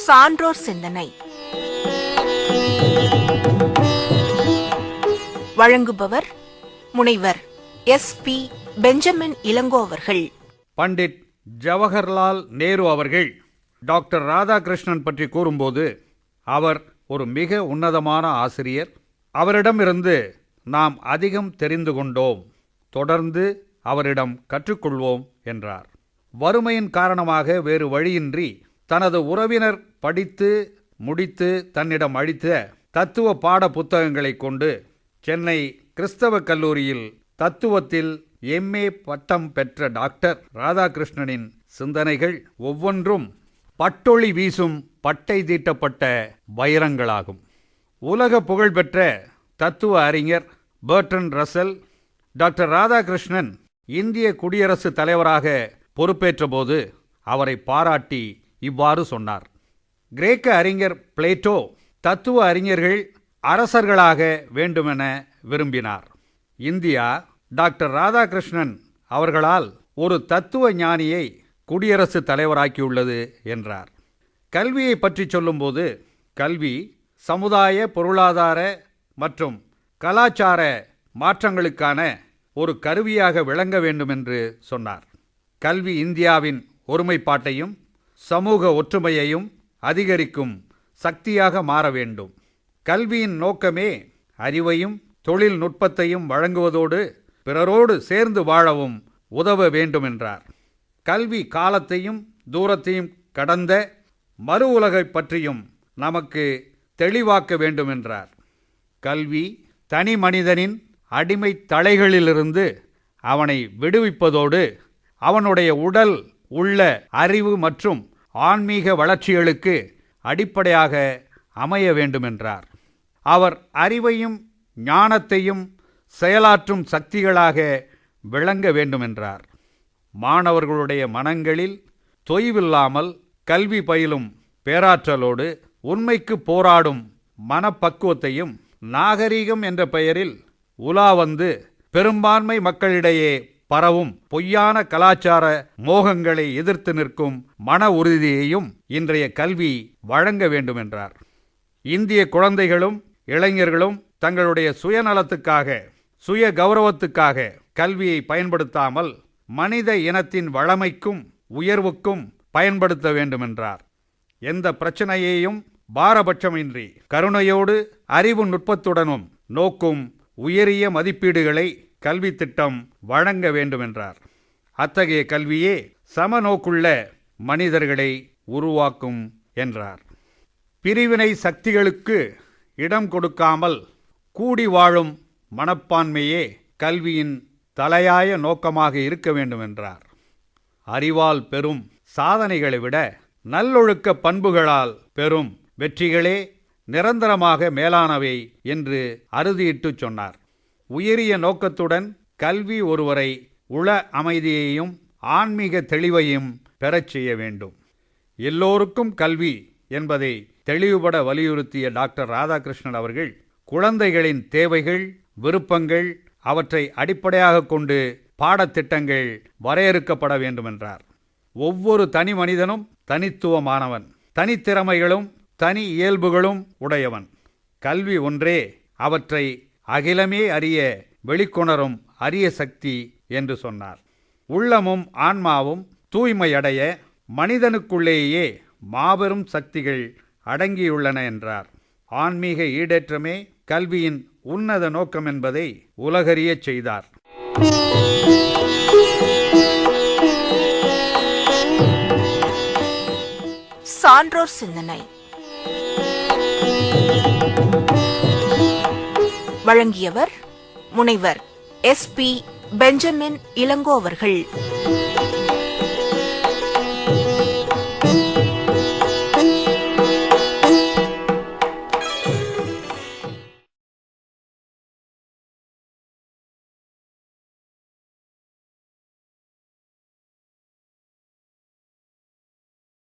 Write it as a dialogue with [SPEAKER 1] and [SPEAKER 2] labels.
[SPEAKER 1] சான்றோர் சிந்தனை. வழங்குபவர் முனைவர் SP பெஞ்சமின் இளங்கோ அவர்கள்.
[SPEAKER 2] பண்டிட் ஜவஹர்லால் நேரு அவர்கள் டாக்டர் ராதாகிருஷ்ணன் பற்றி கூறும்போது, அவர் ஒரு மிக உன்னதமான ஆசிரியர். அவரிடமிருந்து நாம் அதிகம் தெரிந்து கொண்டோம். தொடர்ந்து அவரிடம் கற்றுக்கொள்வோம் என்றார். வறுமையின் காரணமாக வேறு வழியின்றி தனது உறவினர் படித்து முடித்து தன்னிடம் அளித்த தத்துவ பாட புத்தகங்களை கொண்டு சென்னை கிறிஸ்தவ கல்லூரியில் தத்துவத்தில் MA பட்டம் பெற்ற டாக்டர் ராதாகிருஷ்ணனின் சிந்தனைகள் ஒவ்வொன்றும் பட்டொளி வீசும் பட்டை தீட்டப்பட்ட வைரங்களாகும். உலக புகழ்பெற்ற தத்துவ அறிஞர் பெர்ட்ரண்ட் ரசல் டாக்டர் ராதாகிருஷ்ணன் இந்திய குடியரசுத் தலைவராக பொறுப்பேற்ற போது அவரை பாராட்டி இவ்வாறு சொன்னார். கிரேக்க அறிஞர் பிளேட்டோ தத்துவ அறிஞர்கள் அரசர்களாக வேண்டுமென விரும்பினார். இந்தியா டாக்டர் ராதாகிருஷ்ணன் அவர்களால் ஒரு தத்துவ ஞானியை குடியரசுத் தலைவராக்கியுள்ளது என்றார். கல்வியை பற்றி சொல்லும்போது, கல்வி சமுதாய, பொருளாதார மற்றும் கலாச்சார மாற்றங்களுக்கான ஒரு கருவியாக விளங்க வேண்டும் என்று சொன்னார். கல்வி இந்தியாவின் ஒருமைப்பாட்டையும் சமூக ஒற்றுமையையும் அதிகரிக்கும் சக்தியாக மாற வேண்டும். கல்வியின் நோக்கமே அறிவையும் தொழில்நுட்பத்தையும் வழங்குவதோடு பிறரோடு சேர்ந்து வாழவும் உதவ வேண்டும் என்றார். கல்வி காலத்தையும் தூரத்தையும் கடந்த மறு உலகை பற்றியும் நமக்கு தெளிவாக்க வேண்டும் என்றார். கல்வி தனி மனிதனின் அடிமை தலைகளிலிருந்து அவனை விடுவிப்பதோடு அவனுடைய உடல் உள்ள அறிவு மற்றும் ஆன்மீக வளர்ச்சிகளுக்கு அடிப்படையாக அமைய வேண்டும் என்றார். அவர் அறிவையும் ஞானத்தையும் செயலாற்றும் சக்திகளாக விளங்க வேண்டும் என்றார். மாணவர்களுடைய மனங்களில் தொய்வில்லாமல் கல்வி பயிலும் பேராற்றலோடு உண்மைக்கு போராடும் மனப்பக்குவத்தையும் நாகரீகம் என்ற பெயரில் உலா வந்து பெரும்பான்மை மக்களிடையே பரவும் பொய்யான கலாச்சார மோகங்களை எதிர்த்து நிற்கும் மன உறுதியையும் இன்றைய கல்வி வழங்க வேண்டும் என்றார். இந்திய குழந்தைகளும் இளைஞர்களும் தங்களுடைய சுயநலத்துக்காக, சுய கௌரவத்துக்காக கல்வியை பயன்படுத்தாமல் மனித இனத்தின் வளமைக்கும் உயர்வுக்கும் பயன்படுத்த வேண்டும் என்றார். எந்த பிரச்சனையையும் பாரபட்சமின்றி கருணையோடு அறிவு நுட்பத்துடனும் நோக்கும் உயரிய மதிப்பீடுகளை கல்வி திட்டம் வழங்க வேண்டும் என்றார். அத்தகைய கல்வியே சமநோக்குள்ள மனிதர்களை உருவாக்கும் என்றார். பிரிவினை சக்திகளுக்கு இடம் கொடுக்காமல் கூடி வாழும் மனப்பான்மையே கல்வியின் தலையாய நோக்கமாக இருக்க வேண்டும் என்றார். அறிவால் பெறும் சாதனைகளை விட நல்லொழுக்க பண்புகளால் பெறும் வெற்றிகளே நிரந்தரமாக மேலானவை என்று அறுதியிட்டு சொன்னார். உயரிய நோக்கத்துடன் கல்வி ஒருவரை உள அமைதியையும் ஆன்மீக தெளிவையும் பெறச் செய்ய வேண்டும். எல்லோருக்கும் கல்வி என்பதை தெளிவுபட வலியுறுத்திய டாக்டர் ராதாகிருஷ்ணன் அவர்கள் குழந்தைகளின் தேவைகள், விருப்பங்கள் அவற்றை அடிப்படையாக கொண்டு பாடத்திட்டங்கள் வரையறுக்கப்பட வேண்டும் என்றார். ஒவ்வொரு தனி மனிதனும் தனித்துவமானவன், தனித்திறமைகளும் தனி இயல்புகளும் உடையவன். கல்வி ஒன்றே அவற்றை அகிலமே அறிய வெளிக்கொணரும் அரிய சக்தி என்று சொன்னார். உள்ளமும் ஆன்மாவும் தூய்மையடைய மனிதனுக்குள்ளேயே மாபெரும் சக்திகள் அடங்கியுள்ளன என்றார். ஆன்மீக ஈடேற்றமே கல்வியின் உன்னத நோக்கம் என்பதை உலகறியச் செய்தார்.
[SPEAKER 1] சான்றோர் சிந்தனை வழங்கியவர் முனைவர் SP பெஞ்சமின் இளங்கோ அவர்கள்.